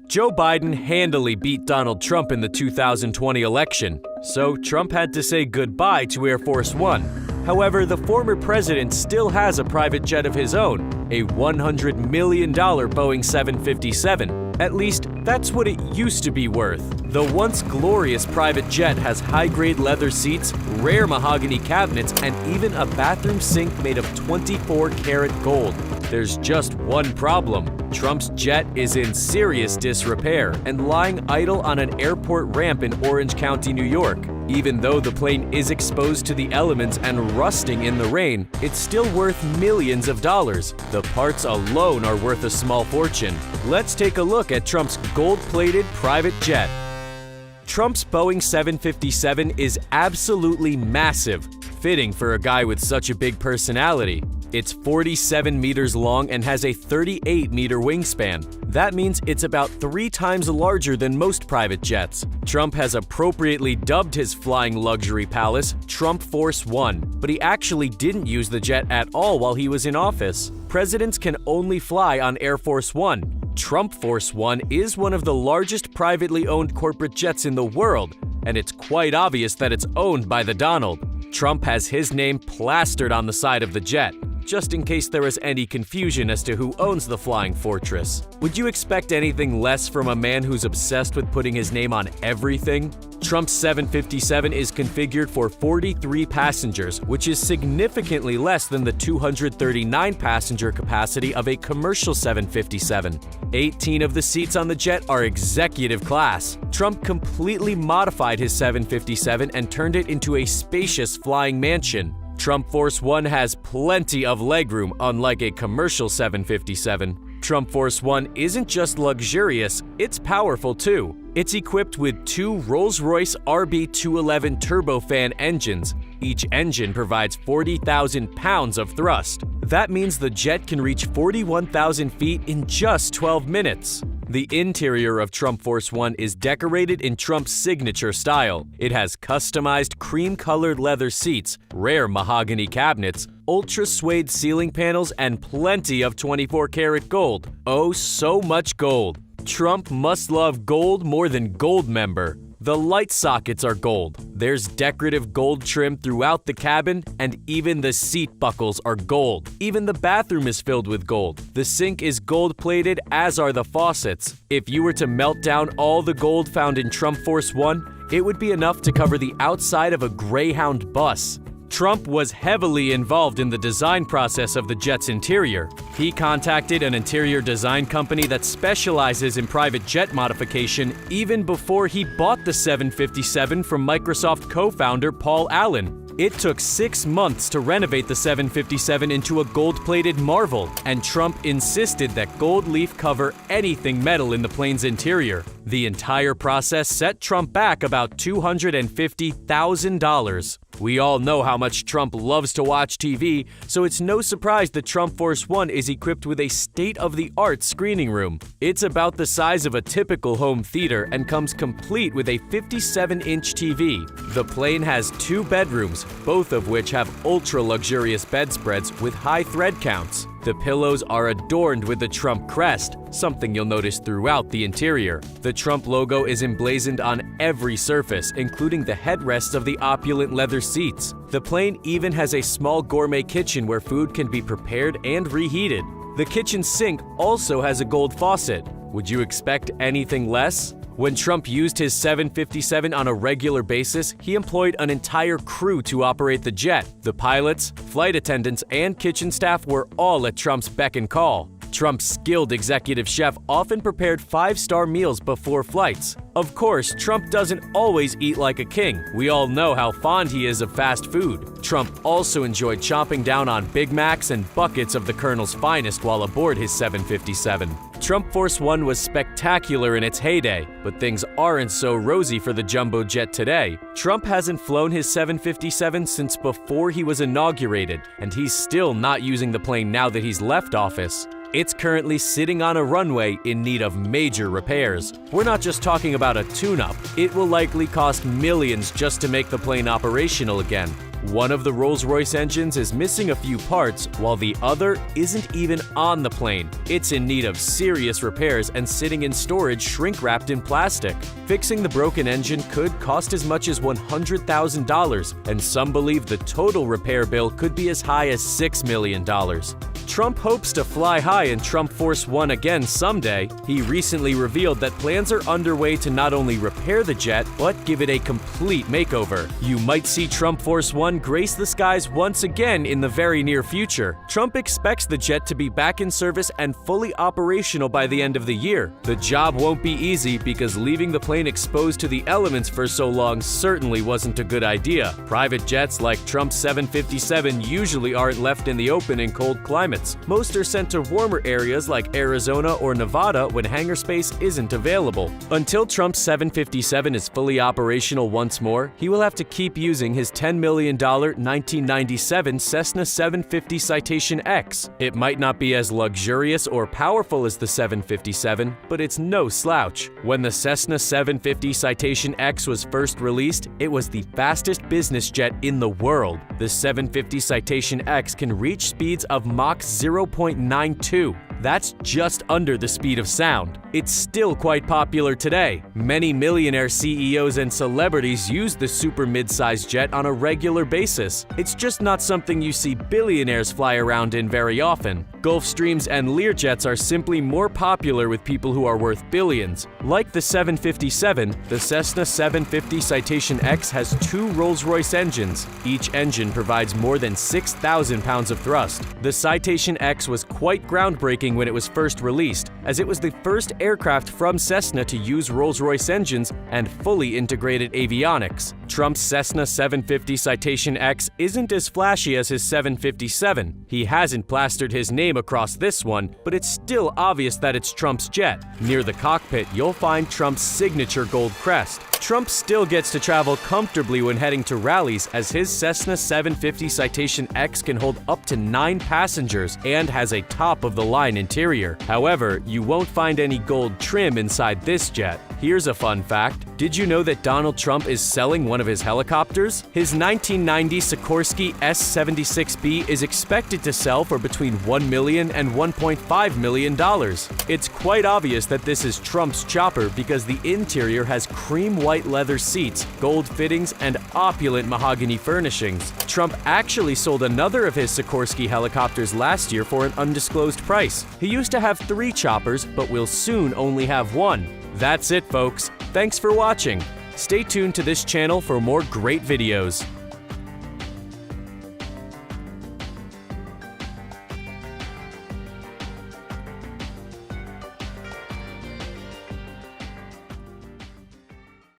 Joe Biden handily beat Donald Trump in the 2020 election, so Trump had to say goodbye to Air Force One. However, the former president still has a private jet of his own, a $100 million Boeing 757. At least, that's what it used to be worth. The once glorious private jet has high-grade leather seats, rare mahogany cabinets, and even a bathroom sink made of 24-karat gold. There's just one problem. Trump's jet is in serious disrepair and lying idle on an airport ramp in Orange County, New York. Even though the plane is exposed to the elements and rusting in the rain, it's still worth millions of dollars. The parts alone are worth a small fortune. Let's take a look at Trump's gold-plated private jet. Trump's Boeing 757 is absolutely massive, fitting for a guy with such a big personality. It's 47 meters long and has a 38-meter wingspan. That means it's about 3 times larger than most private jets. Trump has appropriately dubbed his flying luxury palace Trump Force One, but he actually didn't use the jet at all while he was in office. Presidents can only fly on Air Force One. Trump Force One is one of the largest privately owned corporate jets in the world, and it's quite obvious that it's owned by the Donald. Trump has his name plastered on the side of the jet, just in case there was any confusion as to who owns the flying fortress. Would you expect anything less from a man who's obsessed with putting his name on everything? Trump's 757 is configured for 43 passengers, which is significantly less than the 239 passenger capacity of a commercial 757. 18 of the seats on the jet are executive class. Trump completely modified his 757 and turned it into a spacious flying mansion. Trump Force One has plenty of legroom, unlike a commercial 757. Trump Force One isn't just luxurious, it's powerful too. It's equipped with 2 Rolls-Royce RB211 turbofan engines. Each engine provides 40,000 pounds of thrust. That means the jet can reach 41,000 feet in just 12 minutes. The interior of Trump Force One is decorated in Trump's signature style. It has customized cream-colored leather seats, rare mahogany cabinets, ultra-suede ceiling panels, and plenty of 24-karat gold. Oh, so much gold. Trump must love gold more than Goldmember. The light sockets are gold. There's decorative gold trim throughout the cabin, and even the seat buckles are gold. Even the bathroom is filled with gold. The sink is gold-plated, as are the faucets. If you were to melt down all the gold found in Trump Force One, it would be enough to cover the outside of a Greyhound bus. Trump was heavily involved in the design process of the jet's interior. He contacted an interior design company that specializes in private jet modification even before he bought the 757 from Microsoft co-founder Paul Allen. It took 6 months to renovate the 757 into a gold-plated marvel, and Trump insisted that gold leaf cover anything metal in the plane's interior. The entire process set Trump back about $250,000. We all know how much Trump loves to watch TV, so it's no surprise that Trump Force One is equipped with a state-of-the-art screening room. It's about the size of a typical home theater and comes complete with a 57-inch TV. The plane has 2 bedrooms, both of which have ultra-luxurious bedspreads with high thread counts. The pillows are adorned with the Trump Crest, something you'll notice throughout the interior. The Trump logo is emblazoned on every surface, including the headrests of the opulent leather seats. The plane even has a small gourmet kitchen where food can be prepared and reheated. The kitchen sink also has a gold faucet. Would you expect anything less? When Trump used his 757 on a regular basis, he employed an entire crew to operate the jet. The pilots, flight attendants, and kitchen staff were all at Trump's beck and call. Trump's skilled executive chef often prepared 5-star meals before flights. Of course, Trump doesn't always eat like a king. We all know how fond he is of fast food. Trump also enjoyed chomping down on Big Macs and buckets of the Colonel's finest while aboard his 757. Trump Force One was spectacular in its heyday, but things aren't so rosy for the jumbo jet today. Trump hasn't flown his 757 since before he was inaugurated, and he's still not using the plane now that he's left office. It's currently sitting on a runway in need of major repairs. We're not just talking about a tune-up. It will likely cost millions just to make the plane operational again. One of the Rolls-Royce engines is missing a few parts, while the other isn't even on the plane. It's in need of serious repairs and sitting in storage shrink-wrapped in plastic. Fixing the broken engine could cost as much as $100,000, and some believe the total repair bill could be as high as $6 million. Trump hopes to fly high in Trump Force One again someday. He recently revealed that plans are underway to not only repair the jet, but give it a complete makeover. You might see Trump Force One grace the skies once again in the very near future. Trump expects the jet to be back in service and fully operational by the end of the year. The job won't be easy because leaving the plane exposed to the elements for so long certainly wasn't a good idea. Private jets like Trump's 757 usually aren't left in the open in cold climates. Most are sent to warmer areas like Arizona or Nevada when hangar space isn't available. Until Trump's 757 is fully operational once more, he will have to keep using his $10 million 1997 Cessna 750 Citation X. It might not be as luxurious or powerful as the 757, but it's no slouch. When the Cessna 750 Citation X was first released, it was the fastest business jet in the world. The 750 Citation X can reach speeds of Mach 0.92. That's just under the speed of sound. It's still quite popular today. Many millionaire CEOs and celebrities use the super mid-sized jet on a regular basis. It's just not something you see billionaires fly around in very often. Gulfstreams and Learjets are simply more popular with people who are worth billions. Like the 757, the Cessna 750 Citation X has two Rolls-Royce engines. Each engine provides more than 6,000 pounds of thrust. The Citation X was quite groundbreaking when it was first released, as it was the first aircraft from Cessna to use Rolls-Royce engines and fully integrated avionics. Trump's Cessna 750 Citation X isn't as flashy as his 757. He hasn't plastered his name across this one, but it's still obvious that it's Trump's jet. Near the cockpit, you'll find Trump's signature gold crest. Trump still gets to travel comfortably when heading to rallies, as his Cessna 750 Citation X can hold up to 9 passengers and has a top-of-the-line interior. However, you won't find any gold trim inside this jet. Here's a fun fact. Did you know that Donald Trump is selling one of his helicopters? His 1990 Sikorsky S-76B is expected to sell for between $1 million and $1.5 million. It's quite obvious that this is Trump's chopper because the interior has cream white leather seats, gold fittings, and opulent mahogany furnishings. Trump actually sold another of his Sikorsky helicopters last year for an undisclosed price. He used to have 3 choppers, but will soon only have 1. That's it, folks. Thanks for watching. Stay tuned to this channel for more great videos.